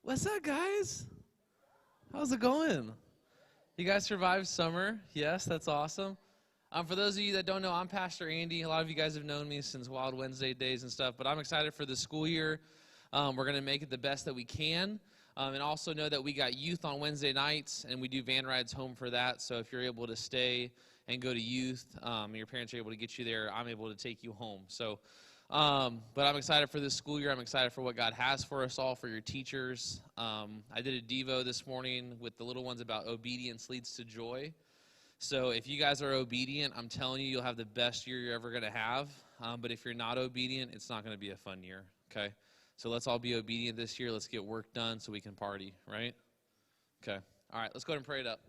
What's up, guys? How's it going? You guys survived summer? Yes, that's awesome. For those of you that don't know, I'm Pastor Andy. A lot of you guys have known me since Wild Wednesday days and stuff, but I'm excited for the school year. We're going to make it the best that we can, and also know that we got youth on Wednesday nights, and we do van rides home for that. So if you're able to stay and go to youth, and your parents are able to get you there, I'm able to take you home. So, but I'm excited for this school year. I'm excited for what God has for us all, for your teachers. I did a Devo this morning with the little ones about obedience leads to joy. So if you guys are obedient, I'm telling you, you'll have the best year you're ever going to have. But if you're not obedient, it's not going to be a fun year, okay? So let's all be obedient this year. Let's get work done so we can party, right? Okay. All right, let's go ahead and pray it up.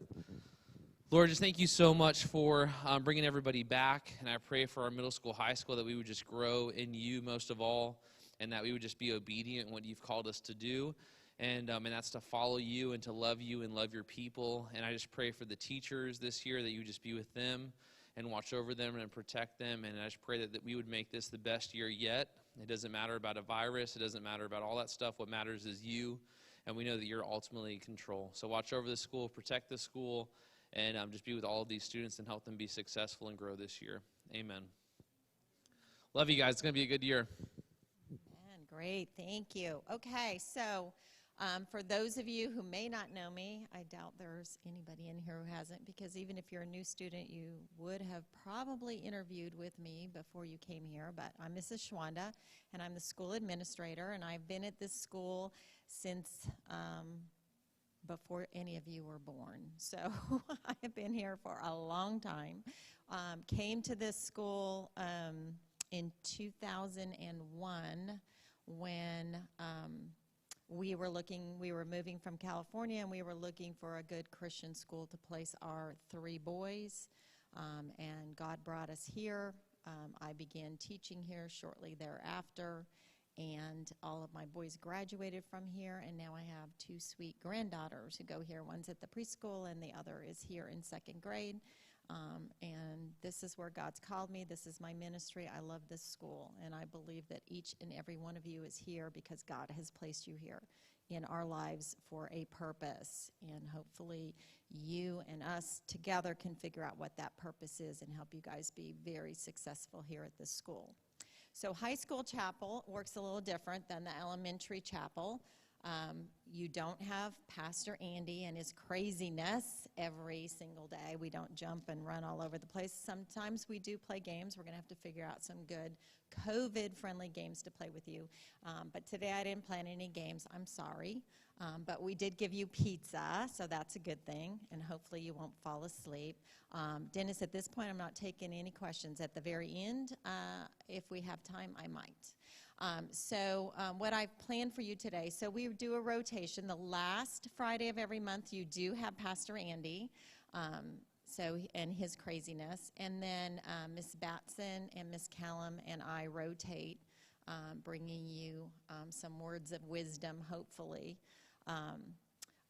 Lord, just thank you so much for bringing everybody back. And I pray for our middle school, high school, that we would just grow in you most of all, and that we would just be obedient in what you've called us to do. And that's to follow you and to love you and love your people. And I just pray for the teachers this year that you would just be with them and watch over them and protect them. And I just pray that we would make this the best year yet. It doesn't matter about a virus. It doesn't matter about all that stuff. What matters is you. And we know that you're ultimately in control. So watch over the school, protect the school, and just be with all of these students and help them be successful and grow this year. Amen. Love you guys. It's going to be a good year. Man, great. Thank you. Okay, so for those of you who may not know me, I doubt there's anybody in here who hasn't, because even if you're a new student, you would have probably interviewed with me before you came here. But I'm Mrs. Schwanda, and I'm the school administrator, and I've been at this school since before any of you were born. So I have been here for a long time. Came to this school in 2001 when we were moving from California, and we were looking for a good Christian school to place our 3 boys, and God brought us here. I began teaching here shortly thereafter, and all of my boys graduated from here, and now I have 2 sweet granddaughters who go here. One's at the preschool, and the other is here in 2nd grade. And this is where God's called me. This is my ministry. I love this school, and I believe that each and every one of you is here because God has placed you here in our lives for a purpose, and hopefully you and us together can figure out what that purpose is and help you guys be very successful here at this school. So high school chapel works a little different than the elementary chapel. You don't have Pastor Andy and his craziness every single day. We don't jump and run all over the place. Sometimes we do play games. We're going to have to figure out some good COVID-friendly games to play with you. But today I didn't plan any games. I'm sorry. But we did give you pizza, so that's a good thing, and hopefully you won't fall asleep. Dennis, at this point, I'm not taking any questions. At the very end, if we have time, I might. What I've planned for you today, so we do a rotation. The last Friday of every month, you do have Pastor Andy, and his craziness. And then Miss Batson and Miss Callum and I rotate, bringing you some words of wisdom, hopefully.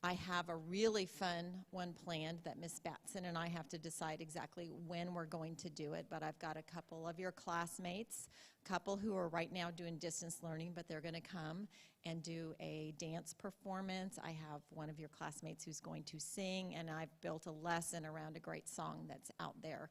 I have a really fun one planned that Miss Batson and I have to decide exactly when we're going to do it, but I've got a couple of your classmates, a couple who are right now doing distance learning, but they're going to come and do a dance performance. I have one of your classmates who's going to sing, and I've built a lesson around a great song that's out there.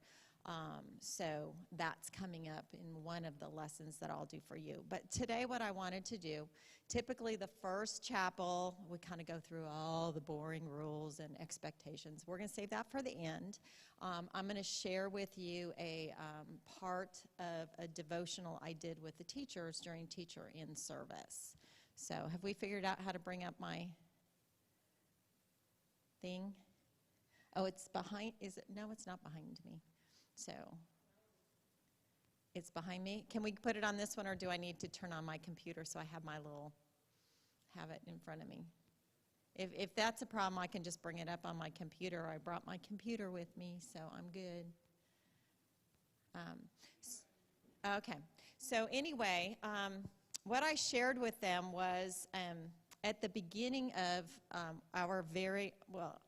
So that's coming up in one of the lessons that I'll do for you. But today what I wanted to do, typically the first chapel, we kind of go through all the boring rules and expectations. We're going to save that for the end. I'm going to share with you a part of a devotional I did with the teachers during Teacher in Service. So have we figured out how to bring up my thing? Oh, it's behind, is it? No, it's not behind me. So it's behind me. Can we put it on this one, or do I need to turn on my computer so I have have it in front of me? If that's a problem, I can just bring it up on my computer. I brought my computer with me, so I'm good. Okay. So anyway, what I shared with them was at the beginning of our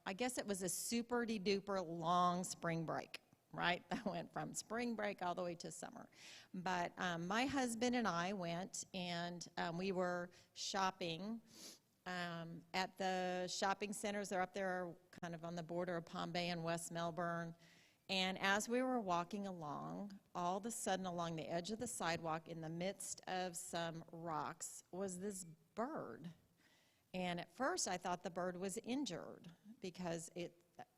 I guess it was a super-de-duper long spring break. Right? That went from spring break all the way to summer. But my husband and I went, and we were shopping at the shopping centers. They're up there kind of on the border of Palm Bay and West Melbourne. And as we were walking along, all of a sudden along the edge of the sidewalk in the midst of some rocks was this bird. And at first I thought the bird was injured because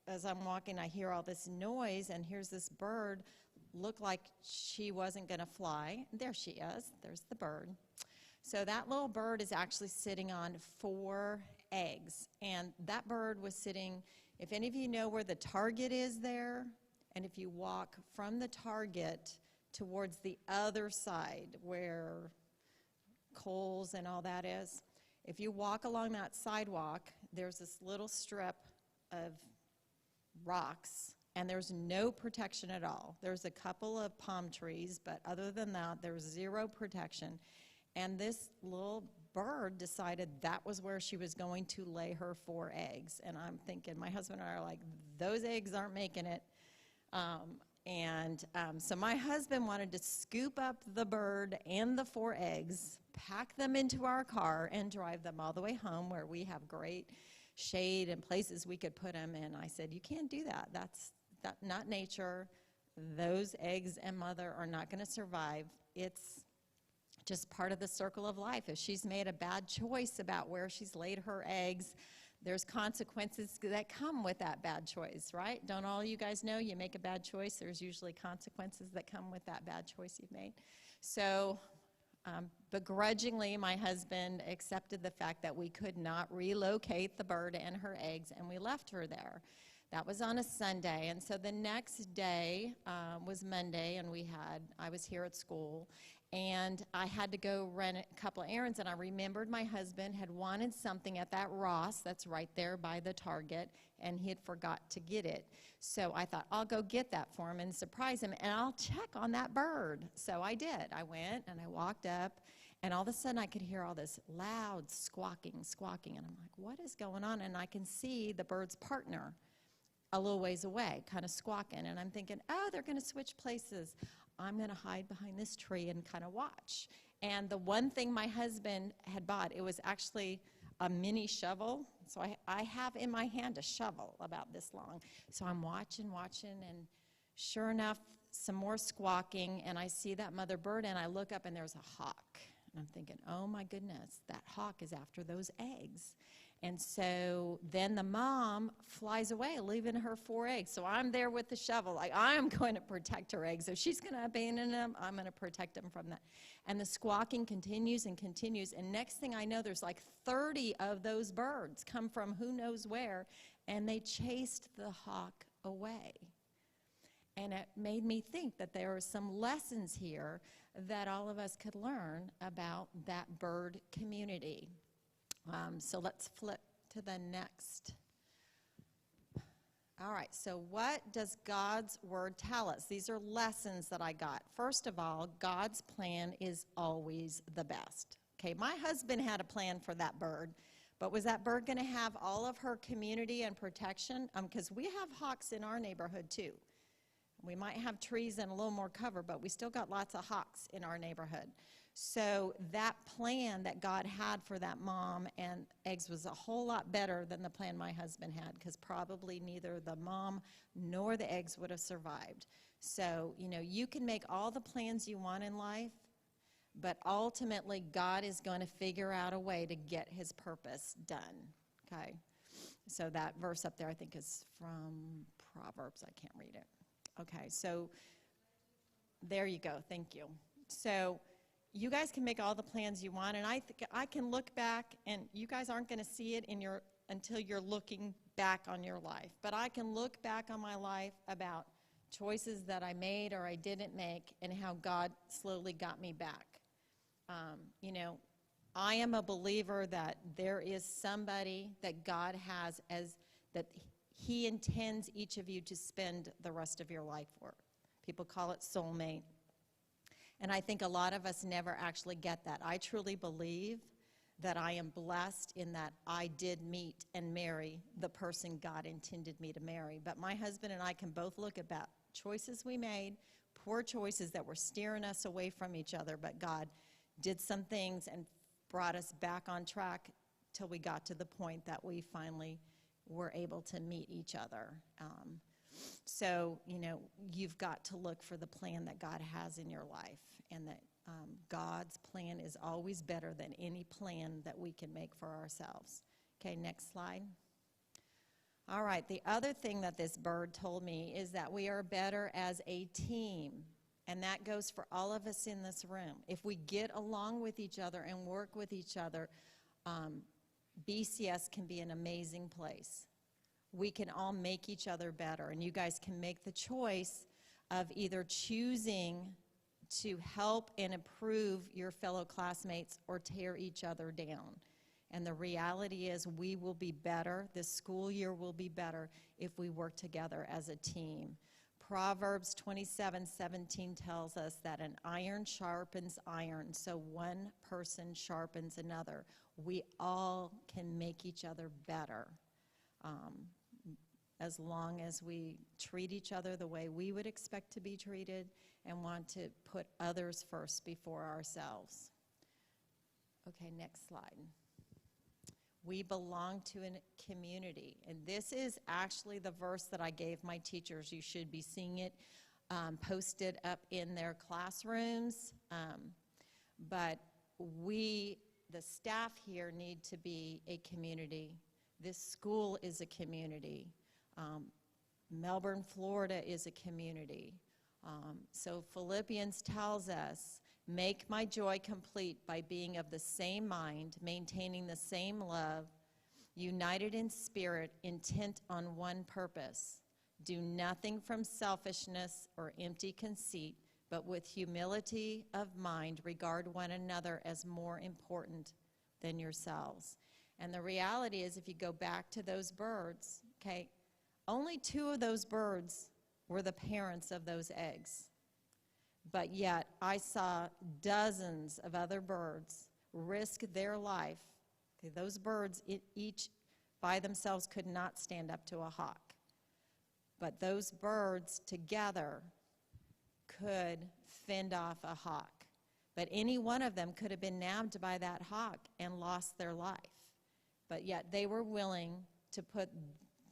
as I'm walking, I hear all this noise, and here's this bird, looked like she wasn't going to fly. There she is. There's the bird. So that little bird is actually sitting on 4 eggs. And that bird was sitting, if any of you know where the target is there, and if you walk from the target towards the other side where Coles and all that is, if you walk along that sidewalk, there's this little strip of rocks, and there's no protection at all. There's a couple of palm trees, but other than that, there's zero protection. And this little bird decided that was where she was going to lay her 4 eggs. And I'm thinking, my husband and I are like, those eggs aren't making it. So my husband wanted to scoop up the bird and the 4 eggs, pack them into our car, and drive them all the way home where we have great shade and places we could put them. And I said, you can't do that. That's not nature. Those eggs and mother are not going to survive. It's just part of the circle of life. If she's made a bad choice about where she's laid her eggs, there's consequences that come with that bad choice, right? Don't all you guys know, you make a bad choice, there's usually consequences that come with that bad choice you've made. So begrudgingly, my husband accepted the fact that we could not relocate the bird and her eggs, and we left her there. That was on a Sunday, and so the next day was Monday, and I was here at school, and I had to go run a couple of errands, and I remembered my husband had wanted something at that Ross that's right there by the Target, and he had forgot to get it. So I thought, I'll go get that for him and surprise him, and I'll check on that bird. So I did. I went, and I walked up, and all of a sudden I could hear all this loud squawking, and I'm like, what is going on? And I can see the bird's partner a little ways away, kind of squawking, and I'm thinking, oh, they're going to switch places. I'm going to hide behind this tree and kind of watch. And the one thing my husband had bought, it was actually a mini shovel. So I have in my hand a shovel about this long. So I'm watching, and sure enough, some more squawking, and I see that mother bird, and I look up, and there's a hawk. And I'm thinking, oh my goodness, that hawk is after those eggs. And so then the mom flies away, leaving her 4 eggs. So I'm there with the shovel, like, I'm going to protect her eggs. If she's going to abandon them, I'm going to protect them from that. And the squawking continues and continues. And next thing I know, there's like 30 of those birds come from who knows where, and they chased the hawk away. And it made me think that there are some lessons here that all of us could learn about that bird community. So let's flip to the next. All right, so what does God's word tell us? These are lessons that I got. First of all, God's plan is always the best. Okay, my husband had a plan for that bird, but was that bird going to have all of her community and protection? Because we have hawks in our neighborhood too. We might have trees and a little more cover, but we still got lots of hawks in our neighborhood. So that plan that God had for that mom and eggs was a whole lot better than the plan my husband had, because probably neither the mom nor the eggs would have survived. So, you can make all the plans you want in life, but ultimately God is going to figure out a way to get his purpose done, okay? So that verse up there I think is from Proverbs. I can't read it. Okay, so there you go. Thank you. So you guys can make all the plans you want, and I can look back, and you guys aren't going to see it until you're looking back on your life. But I can look back on my life about choices that I made or I didn't make, and how God slowly got me back. I am a believer that there is somebody that God has that he intends each of you to spend the rest of your life for. People call it soulmate. And I think a lot of us never actually get that. I truly believe that I am blessed in that I did meet and marry the person God intended me to marry. But my husband and I can both look at choices we made, poor choices that were steering us away from each other, but God did some things and brought us back on track till we got to the point that we finally were able to meet each other. So, you know, you've got to look for the plan that God has in your life, and that God's plan is always better than any plan that we can make for ourselves. Okay, next slide. All right, the other thing that this bird told me is that we are better as a team, and that goes for all of us in this room. If we get along with each other and work with each other, BCS can be an amazing place. We can all make each other better, and you guys can make the choice of either choosing to help and improve your fellow classmates or tear each other down. And the reality is we will be better, this school year will be better if we work together as a team. Proverbs 27:17 tells us that an iron sharpens iron, so one person sharpens another. We all can make each other better. As long as we treat each other the way we would expect to be treated and want to put others first before ourselves. Okay, next slide. We belong to a community, and this is actually the verse that I gave my teachers. You should be seeing it posted up in their classrooms, but we, the staff here, need to be a community. This school is a community. Melbourne, Florida is a community. So Philippians tells us, make my joy complete by being of the same mind, maintaining the same love, united in spirit, intent on one purpose. Do nothing from selfishness or empty conceit, but with humility of mind, regard one another as more important than yourselves. And the reality is, if you go back to those birds, okay, only 2 of those birds were the parents of those eggs. But yet, I saw dozens of other birds risk their life. Okay, those birds, each by themselves, could not stand up to a hawk. But those birds together could fend off a hawk. But any one of them could have been nabbed by that hawk and lost their life. But yet, they were willing to put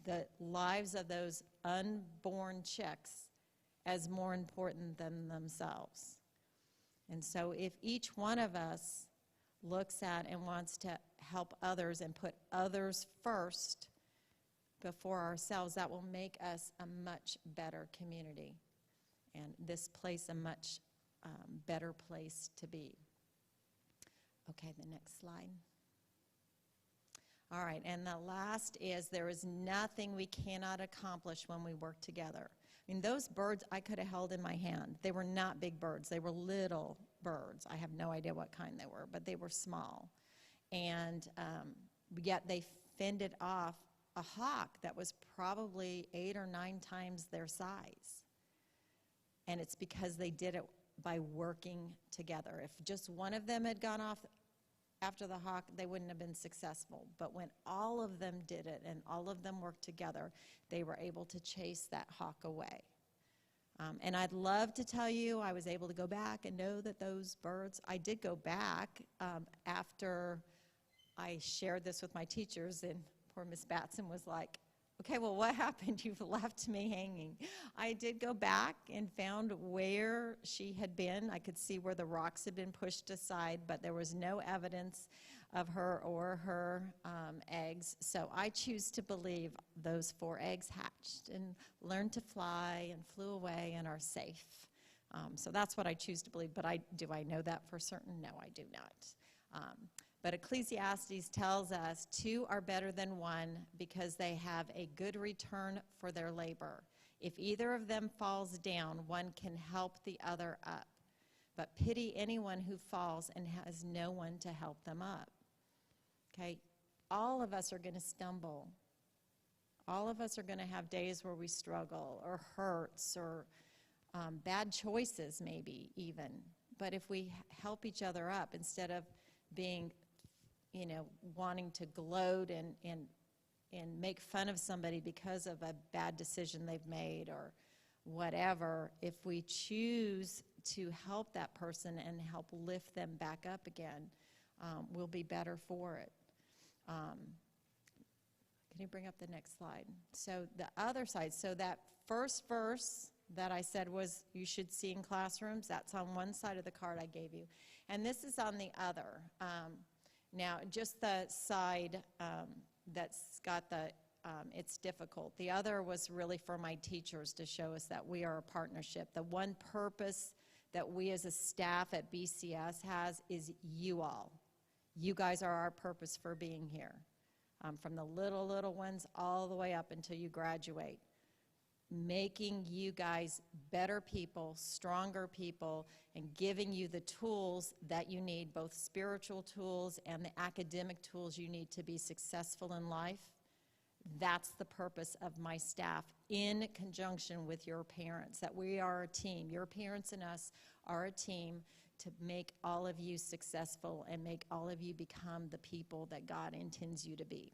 the lives of those unborn chicks as more important than themselves. And so if each one of us looks at and wants to help others and put others first before ourselves, that will make us a much better community, and this place a much better place to be. Okay, the next slide. All right, and the last is, there is nothing we cannot accomplish when we work together. I mean, those birds I could have held in my hand. They were not big birds. They were little birds. I have no idea what kind they were, but they were small. And yet they fended off a hawk that was probably 8 or 9 times their size. And it's because they did it by working together. If just one of them had gone off after the hawk, they wouldn't have been successful. But when all of them did it and all of them worked together, they were able to chase that hawk away. And I'd love to tell you I was able to go back and know that those birds, I did go back after I shared this with my teachers, and poor Miss Batson was like, okay, well, what happened? You've left me hanging. I did go back and found where she had been. I could see where the rocks had been pushed aside, but there was no evidence of her or her eggs. So I choose to believe those 4 eggs hatched and learned to fly and flew away and are safe. So that's what I choose to believe. But do I know that for certain? No, I do not. But Ecclesiastes tells us 2 are better than 1 because they have a good return for their labor. If either of them falls down, one can help the other up. But pity anyone who falls and has no one to help them up. Okay, all of us are going to stumble. All of us are going to have days where we struggle or hurts or bad choices maybe even. But if we help each other up instead of being, wanting to gloat and make fun of somebody because of a bad decision they've made or whatever, if we choose to help that person and help lift them back up again, we'll be better for it. Can you bring up the next slide? So the other side, so that first verse that I said was you should see in classrooms, that's on one side of the card I gave you. And this is on the other. Now, just the side that's got the, it's difficult. The other was really for my teachers to show us that we are a partnership. The one purpose that we as a staff at BCS has is you all. You guys are our purpose for being here. From the little ones all the way up until you graduate. Making you guys better people, stronger people, and giving you the tools that you need, both spiritual tools and the academic tools you need to be successful in life. That's the purpose of my staff, in conjunction with your parents, that we are a team. Your parents and us are a team to make all of you successful and make all of you become the people that God intends you to be.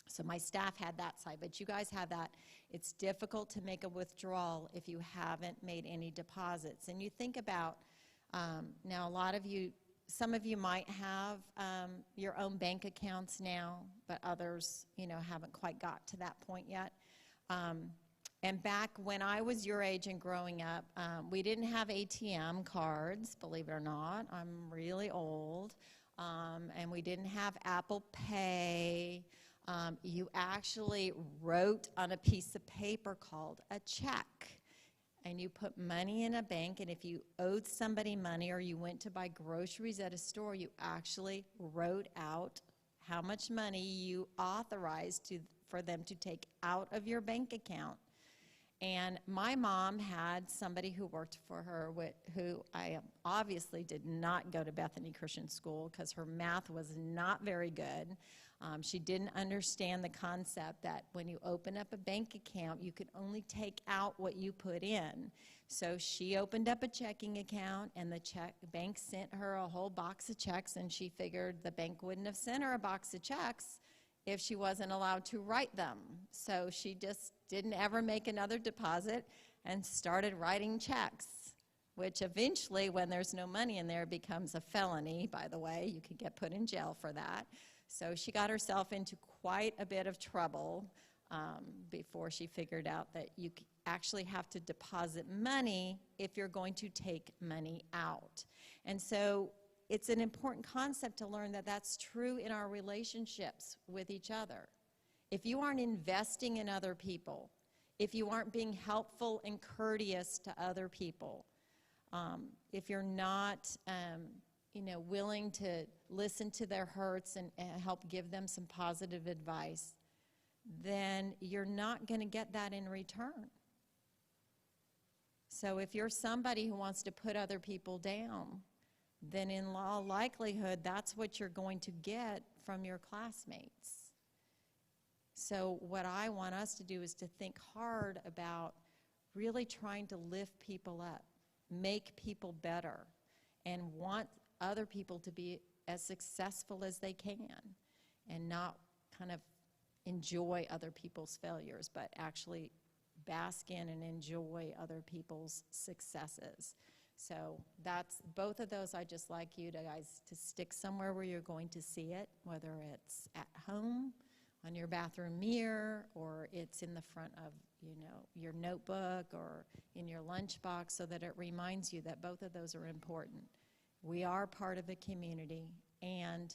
So my staff had that side, but you guys have that. It's difficult to make a withdrawal if you haven't made any deposits. And you think about, now a lot of you, some of you might have your own bank accounts now, but others, haven't quite got to that point yet. And back when I was your age and growing up, we didn't have ATM cards, believe it or not. I'm really old. And we didn't have Apple Pay. You actually wrote on a piece of paper called a check. And you put money in a bank, and if you owed somebody money or you went to buy groceries at a store, you actually wrote out how much money you authorized for them to take out of your bank account. And my mom had somebody who worked for her who I obviously did not go to Bethany Christian School because her math was not very good. She didn't understand the concept that when you open up a bank account, you could only take out what you put in. So she opened up a checking account, and the bank sent her a whole box of checks, and she figured the bank wouldn't have sent her a box of checks if she wasn't allowed to write them. So she just didn't ever make another deposit and started writing checks, which eventually, when there's no money in there, becomes a felony, by the way. You could get put in jail for that. So she got herself into quite a bit of trouble before she figured out that you actually have to deposit money if you're going to take money out. And so it's an important concept to learn that that's true in our relationships with each other. If you aren't investing in other people, if you aren't being helpful and courteous to other people, if you're not willing to listen to their hurts and help give them some positive advice, then you're not going to get that in return. So if you're somebody who wants to put other people down, then in all likelihood, that's what you're going to get from your classmates. So what I want us to do is to think hard about really trying to lift people up, make people better, and want other people to be as successful as they can, and not kind of enjoy other people's failures, but actually bask in and enjoy other people's successes. So that's both of those. I just like you guys to stick somewhere where you're going to see it, whether it's at home, on your bathroom mirror, or it's in the front of your notebook or in your lunchbox, so that it reminds you that both of those are important. We are part of a community, and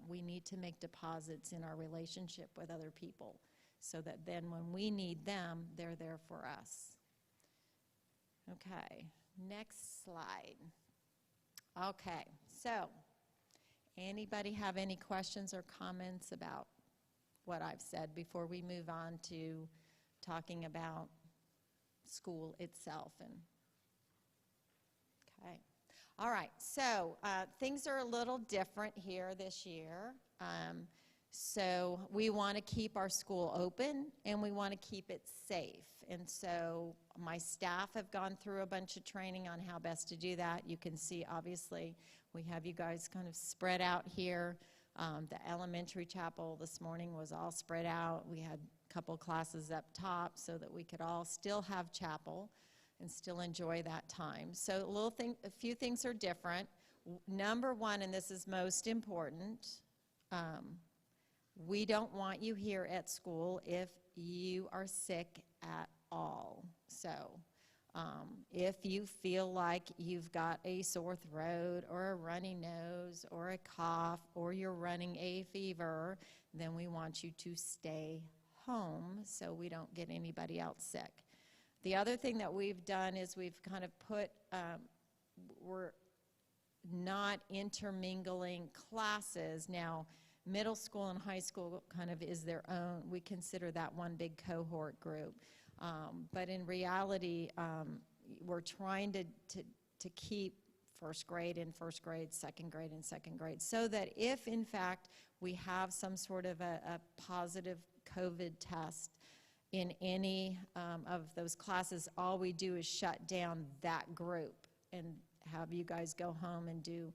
we need to make deposits in our relationship with other people so that then when we need them, they're there for us. Okay, next slide. Okay, so anybody have any questions or comments about what I've said before we move on to talking about school itself? Okay. All right, so things are a little different here this year. So we want to keep our school open, and we want to keep it safe. And so my staff have gone through a bunch of training on how best to do that. You can see, obviously, we have you guys kind of spread out here. The elementary chapel this morning was all spread out. We had a couple classes up top so that we could all still have chapel and still enjoy that time. So a few things are different. Number one, and this is most important, We don't want you here at school if you are sick at all. So if you feel like you've got a sore throat or a runny nose or a cough or you're running a fever, then we want you to stay home so we don't get anybody else sick. The other thing that we've done is we've kind of put, we're not intermingling classes. Now, middle school and high school kind of is their own. We consider that one big cohort group. But in reality, we're trying to keep first grade in first grade, second grade in second grade, so that if, in fact, we have some sort of a positive COVID test in any of those classes, all we do is shut down that group and have you guys go home and do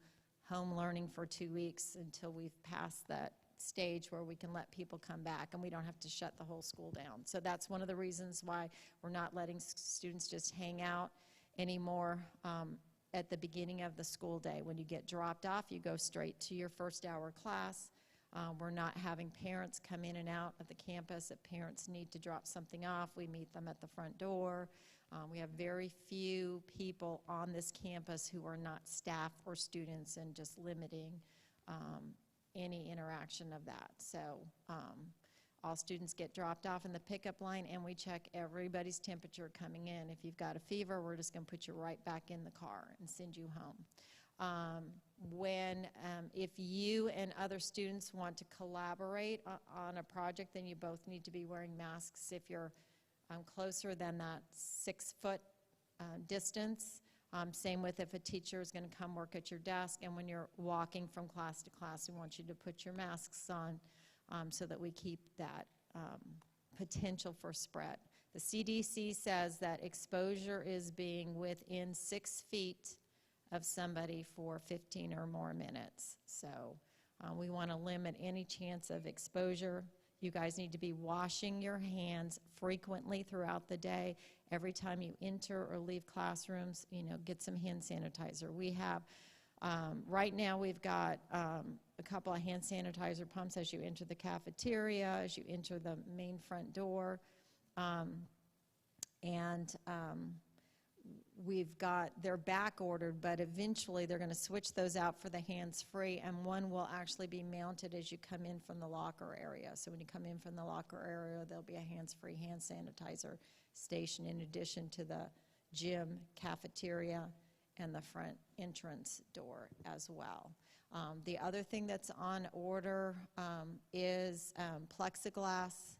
home learning for 2 weeks until we've passed that stage where we can let people come back and we don't have to shut the whole school down. So that's one of the reasons why we're not letting students just hang out anymore at the beginning of the school day. When you get dropped off, you go straight to your first hour class. We're not having parents come in and out of the campus. If parents need to drop something off, we meet them at the front door. We have very few people on this campus who are not staff or students, and just limiting any interaction of that. So all students get dropped off in the pickup line, and we check everybody's temperature coming in. If you've got a fever, we're just going to put you right back in the car and send you home. If you and other students want to collaborate on a project, then you both need to be wearing masks if you're closer than that 6 foot distance. Same with if a teacher is going to come work at your desk, and when you're walking from class to class, we want you to put your masks on so that we keep that potential for spread. The CDC says that exposure is being within 6 feet of somebody for 15 or more minutes. So we want to limit any chance of exposure. You guys need to be washing your hands frequently throughout the day. Every time you enter or leave classrooms, get some hand sanitizer. We have, right now we've got a couple of hand sanitizer pumps as you enter the cafeteria, as you enter the main front door. They're back ordered, but eventually they're going to switch those out for the hands-free, and one will actually be mounted as you come in from the locker area. So when you come in from the locker area, there'll be a hands-free hand sanitizer station in addition to the gym, cafeteria, and the front entrance door as well. The other thing that's on order is plexiglass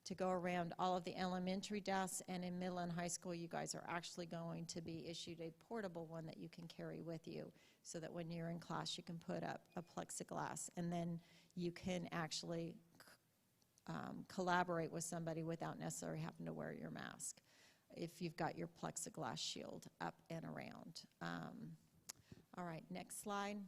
to go around all of the elementary desks, and in middle and high school you guys are actually going to be issued a portable one that you can carry with you, so that when you're in class you can put up a plexiglass, and then you can actually collaborate with somebody without necessarily having to wear your mask if you've got your plexiglass shield up and around. All right, next slide.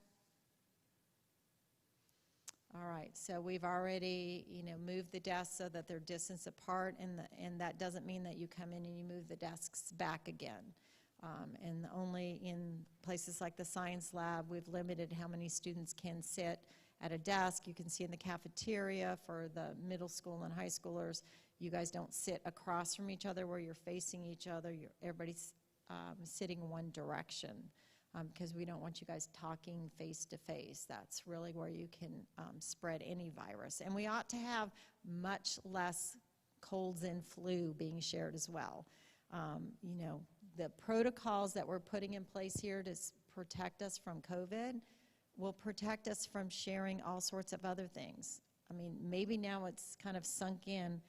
All right, so we've already, moved the desks so that they're distance apart, and that doesn't mean that you come in and you move the desks back again. And only in places like the science lab, we've limited how many students can sit at a desk. You can see in the cafeteria for the middle school and high schoolers, you guys don't sit across from each other where you're facing each other. Everybody's sitting one direction. Because we don't want you guys talking face to face. That's really where you can spread any virus. And we ought to have much less colds and flu being shared as well. The protocols that we're putting in place here to protect us from COVID will protect us from sharing all sorts of other things. I mean, maybe now it's kind of sunk in.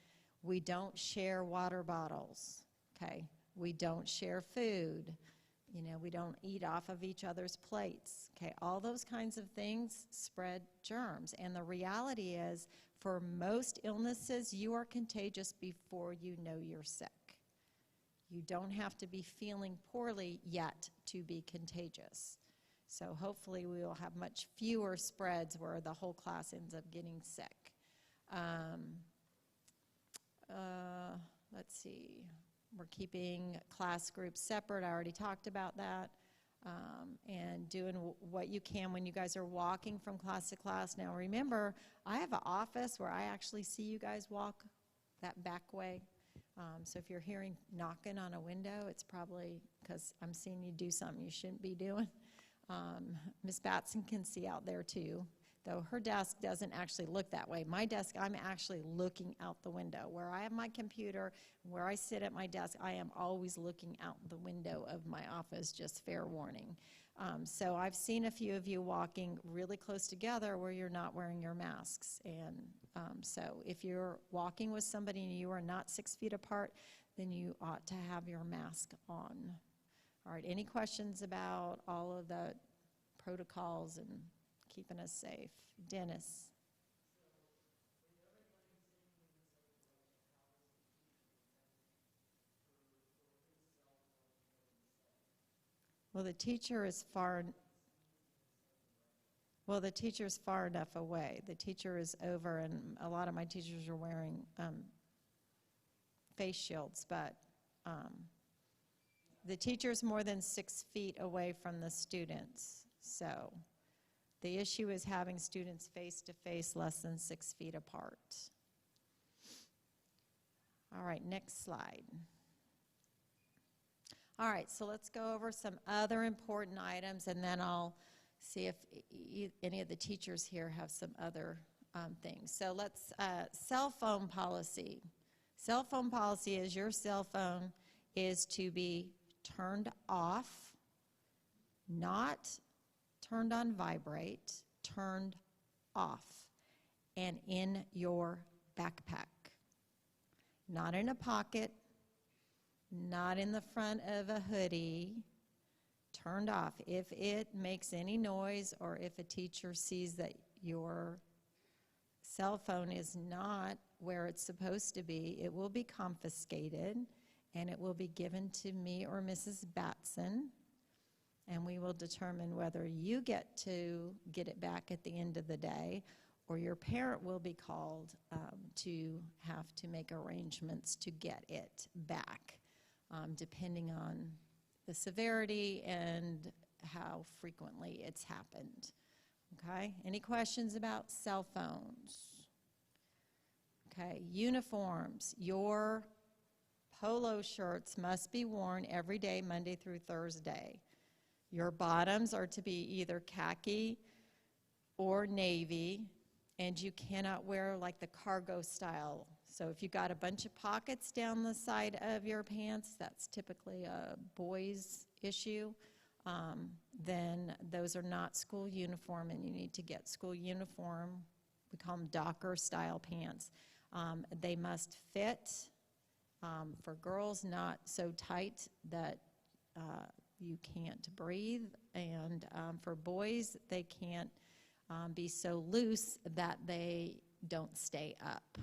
We don't share water bottles, okay? We don't share food. We don't eat off of each other's plates. Okay, all those kinds of things spread germs. And the reality is, for most illnesses, you are contagious before you know you're sick. You don't have to be feeling poorly yet to be contagious. So hopefully we will have much fewer spreads where the whole class ends up getting sick. Let's see. We're keeping class groups separate. I already talked about that. and doing what you can when you guys are walking from class to class. Now remember, I have an office where I actually see you guys walk that back way. So if you're hearing knocking on a window, it's probably because I'm seeing you do something you shouldn't be doing. Miss Batson can see out there too, though her desk doesn't actually look that way. My desk, I'm actually looking out the window. Where I have my computer, where I sit at my desk, I am always looking out the window of my office, just fair warning. So I've seen a few of you walking really close together where you're not wearing your masks. And so if you're walking with somebody and you are not 6 feet apart, then you ought to have your mask on. All right, any questions about all of the protocols and keeping us safe? Dennis? Well, the teacher is far enough away. The teacher is over, and a lot of my teachers are wearing face shields, but the teacher is more than 6 feet away from the students. So the issue is having students face to face less than 6 feet apart. All right, next slide. All right, so let's go over some other important items, and then I'll see if any of the teachers here have some other things. So let's, cell phone policy. Cell phone policy is your cell phone is to be turned off, not turned on vibrate, turned off, and in your backpack. Not in a pocket, not in the front of a hoodie, turned off. If it makes any noise or if a teacher sees that your cell phone is not where it's supposed to be, it will be confiscated and it will be given to me or Mrs. Batson, and we will determine whether you get to get it back at the end of the day or your parent will be called to have to make arrangements to get it back, depending on the severity and how frequently it's happened. Okay, any questions about cell phones? Okay, uniforms. Your polo shirts must be worn every day, Monday through Thursday. Your bottoms are to be either khaki or navy, and you cannot wear like the cargo style. So if you've got a bunch of pockets down the side of your pants, that's typically a boys' issue, then those are not school uniform, and you need to get school uniform. We call them Docker style pants. They must fit, for girls, not so tight that you can't breathe, and for boys, they can't be so loose that they don't stay up.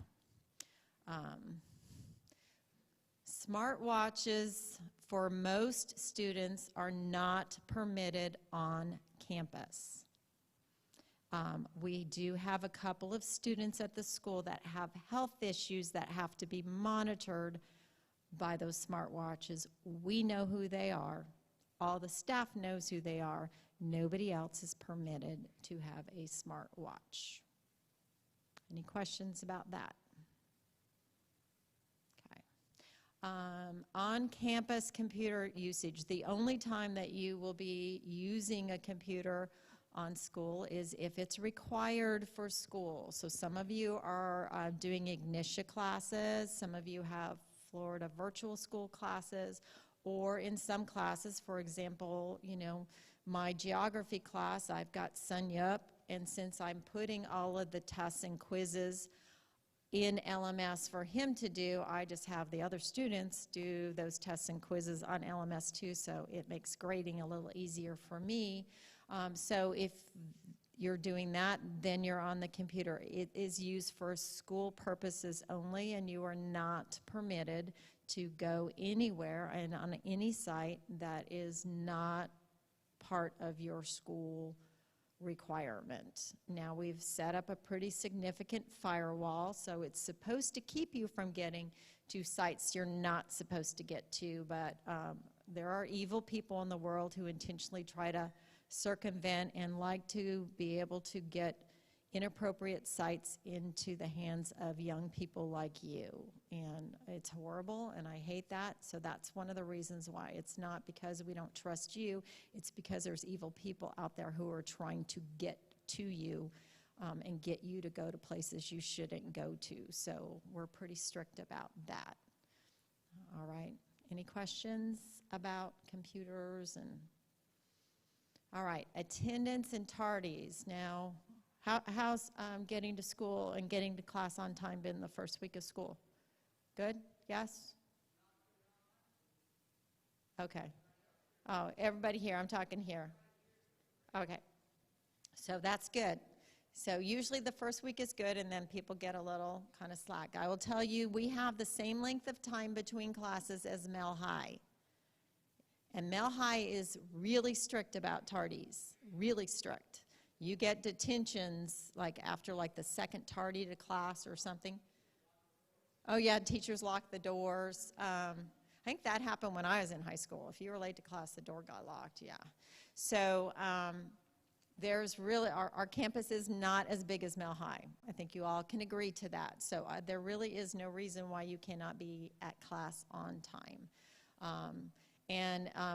Smartwatches for most students are not permitted on campus. We do have a couple of students at the school that have health issues that have to be monitored by those smartwatches. We know who they are. All the staff knows who they are. Nobody else is permitted to have a smartwatch. Any questions about that? On-campus computer usage. The only time that you will be using a computer on school is if it's required for school. So some of you are doing Ignitia classes, some of you have Florida virtual school classes, or in some classes, for example, you know, my geography class, I've got Sun Yup, and since I'm putting all of the tests and quizzes in LMS for him to do, I just have the other students do those tests and quizzes on LMS too, so it makes grading a little easier for me. So if you're doing that, then you're on the computer. It is used for school purposes only, and you are not permitted to go anywhere and on any site that is not part of your school requirement. Now, we've set up a pretty significant firewall, so it's supposed to keep you from getting to sites you're not supposed to get to, but there are evil people in the world who intentionally try to circumvent and like to be able to get inappropriate sites into the hands of young people like you. And it's horrible, and I hate that. So that's one of the reasons why. It's not because we don't trust you. It's because there's evil people out there who are trying to get to you and get you to go to places you shouldn't go to. So we're pretty strict about that. All right. Any questions about computers? All right, attendance and tardies. Now, how's getting to school and getting to class on time been the first week of school? Good? Yes? Okay. Oh, everybody here, I'm talking here. Okay. So that's good. So usually the first week is good, and then people get a little kind of slack. I will tell you, we have the same length of time between classes as Mel High. And Mel High is really strict about tardies, really strict. You get detentions like after like the second tardy to class or something. Oh yeah, teachers lock the doors. I think that happened when I was in high school. If you were late to class, the door got locked, yeah. So there's really, our campus is not as big as Mel High. I think you all can agree to that. So there really is no reason why you cannot be at class on time.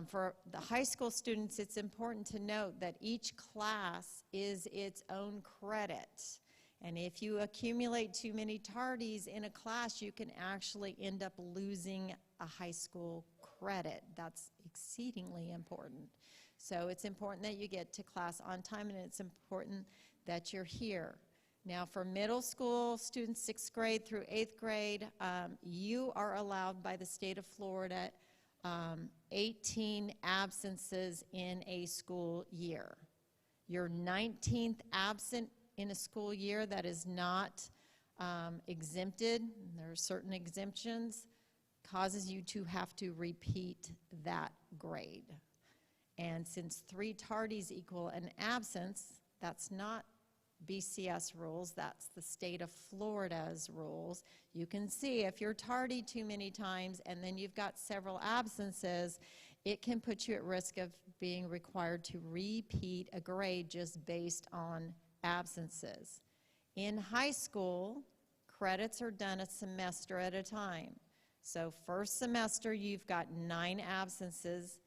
For the high school students, it's important to note that each class is its own credit. And if you accumulate too many tardies in a class, you can actually end up losing a high school credit. That's exceedingly important. So it's important that you get to class on time, and it's important that you're here. Now, for middle school students, 6th grade through 8th grade, you are allowed by the state of Florida 18 absences in a school year. Your 19th absent in a school year that is not exempted, there are certain exemptions, causes you to have to repeat that grade. And since 3 tardies equal an absence, that's not BCS rules, that's the state of Florida's rules. You can see if you're tardy too many times and then you've got several absences, it can put you at risk of being required to repeat a grade just based on absences. In high school, credits are done a semester at a time. So first semester, you've got 9 absences.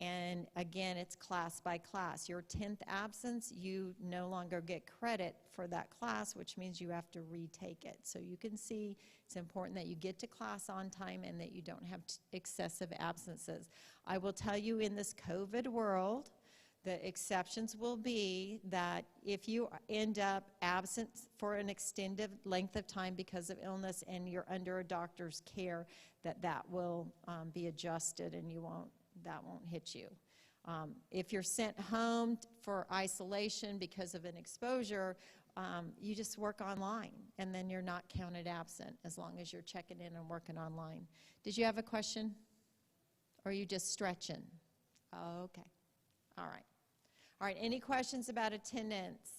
And again, it's class by class. Your 10th absence, you no longer get credit for that class, which means you have to retake it. So you can see it's important that you get to class on time and that you don't have excessive absences. I will tell you, in this COVID world, the exceptions will be that if you end up absent for an extended length of time because of illness and you're under a doctor's care, that will be adjusted and that won't hit you. If you're sent home for isolation because of an exposure, you just work online, and then you're not counted absent as long as you're checking in and working online. Did you have a question? Or are you just stretching? Oh, okay. All right. All right, any questions about attendance?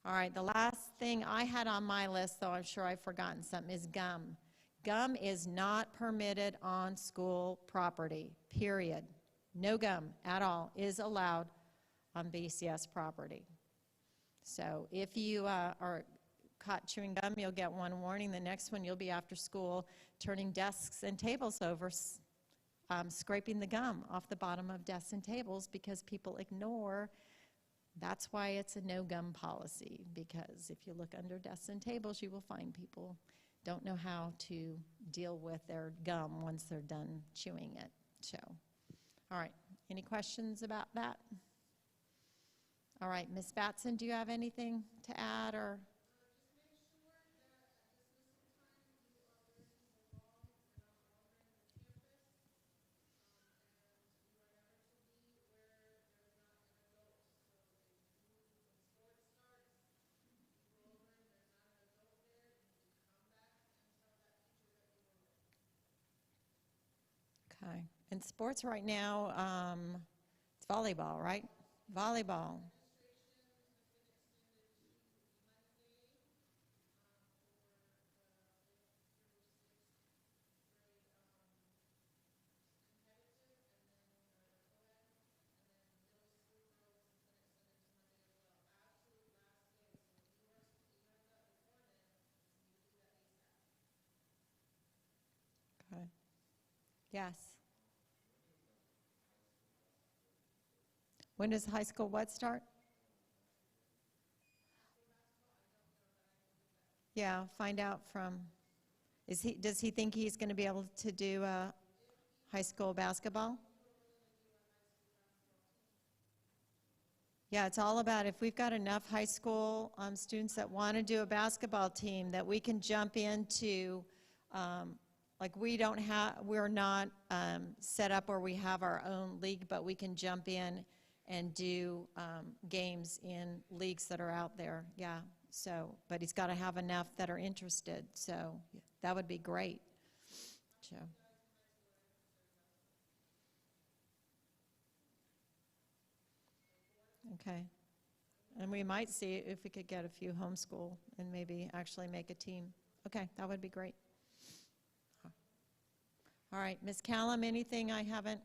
All right, the last thing I had on my list, though I'm sure I've forgotten something, is gum. Gum is not permitted on school property, period. No gum at all is allowed on BCS property. So if you are caught chewing gum, you'll get one warning. The next one, you'll be after school turning desks and tables over, scraping the gum off the bottom of desks and tables because people ignore. That's why it's a no gum policy, because if you look under desks and tables, you will find people don't know how to deal with their gum once they're done chewing it. So, all right, any questions about that? All right, Ms. Batson, do you have anything to add or? Okay. In sports right now, it's volleyball, right? Volleyball. Yes. When does high school what start? Yeah, find out from, does he think he's going to be able to do high school basketball? Yeah, it's all about if we've got enough high school students that want to do a basketball team that we can jump into, like we're not set up where we have our own league, but we can jump in and do games in leagues that are out there. Yeah, so, but he's got to have enough that are interested, so that would be great. So. Okay. And we might see if we could get a few homeschool and maybe actually make a team. Okay, that would be great. All right, Ms. Callum, anything I haven't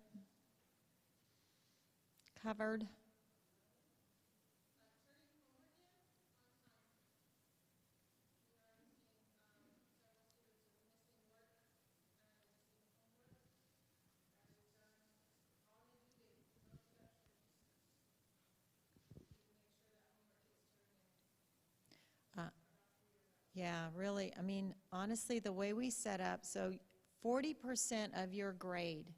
covered? Uh, yeah, really. I mean, honestly, the way we set up, so 40% of your grade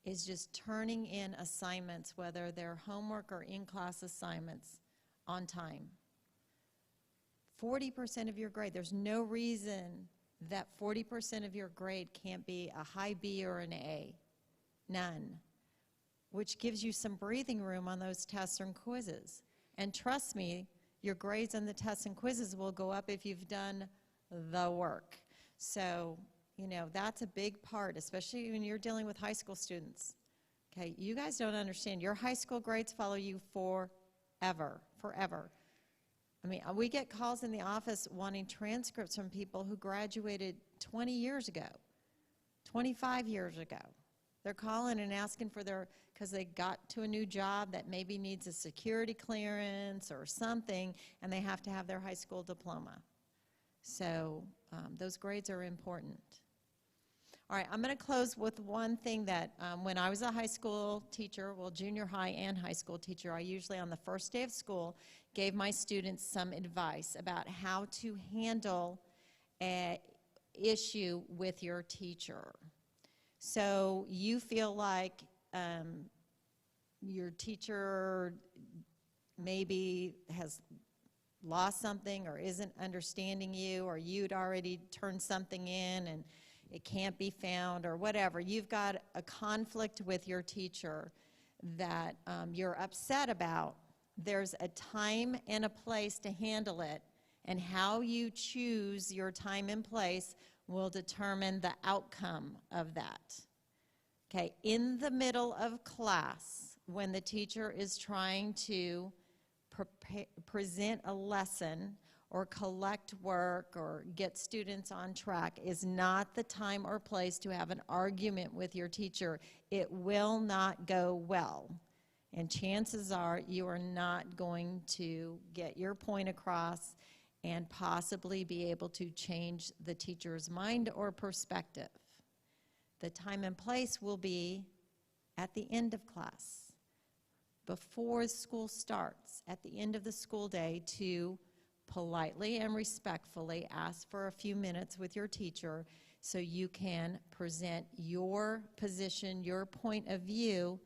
is just turning in assignments, whether they're homework or in-class assignments, on time. 40% of your grade. There's no reason that 40% of your grade can't be a high B or an A. None. Which gives you some breathing room on those tests and quizzes. And trust me, your grades on the tests and quizzes will go up if you've done the work. So, you know, that's a big part, especially when you're dealing with high school students. Okay, you guys don't understand. Your high school grades follow you forever, forever. I mean, we get calls in the office wanting transcripts from people who graduated 20 years ago, 25 years ago. They're calling and asking for because they got to a new job that maybe needs a security clearance or something, and they have to have their high school diploma. So those grades are important. All right, I'm going to close with one thing that when I was a high school teacher, well, junior high and high school teacher, I usually on the first day of school gave my students some advice about how to handle an issue with your teacher. So you feel like your teacher maybe has lost something or isn't understanding you, or you'd already turned something in and it can't be found or whatever. You've got a conflict with your teacher that you're upset about. There's a time and a place to handle it, and how you choose your time and place will determine the outcome of that. Okay, in the middle of class, when the teacher is trying to present a lesson or collect work or get students on track, is not the time or place to have an argument with your teacher. It will not go well. And chances are you are not going to get your point across and possibly be able to change the teacher's mind or perspective. The time and place will be at the end of class, before school starts, at the end of the school day, to politely and respectfully ask for a few minutes with your teacher so you can present your position, your point of view.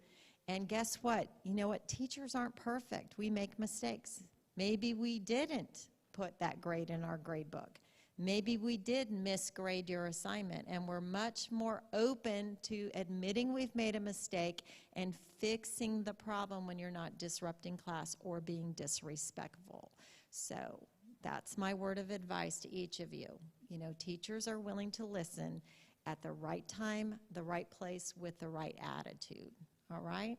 And guess what? You know what? Teachers aren't perfect. We make mistakes. Maybe we didn't put that grade in our grade book. Maybe we did misgrade your assignment, and we're much more open to admitting we've made a mistake and fixing the problem when you're not disrupting class or being disrespectful. So that's my word of advice to each of you. You know, teachers are willing to listen at the right time, the right place, with the right attitude. All right?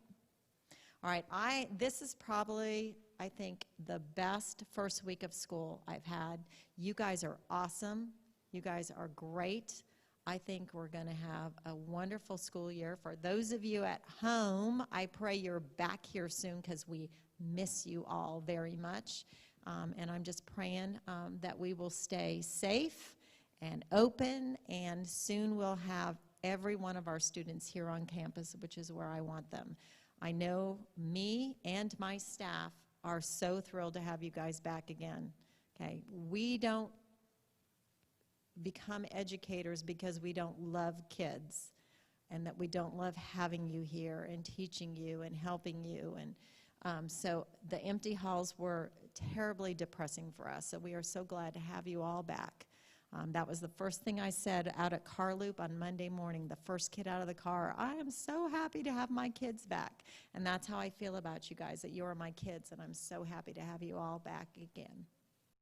All right, this is probably, I think, the best first week of school I've had. You guys are awesome. You guys are great. I think we're going to have a wonderful school year. For those of you at home, I pray you're back here soon, because we miss you all very much. And I'm just praying that we will stay safe and open, and soon we'll have every one of our students here on campus, which is where I want them. I know me and my staff are so thrilled to have you guys back again. Okay, we don't become educators because we don't love kids and that we don't love having you here and teaching you and helping you. And so the empty halls were terribly depressing for us. So we are so glad to have you all back. That was the first thing I said out at Car Loop on Monday morning, the first kid out of the car. I am so happy to have my kids back. And that's how I feel about you guys, that you are my kids, and I'm so happy to have you all back again.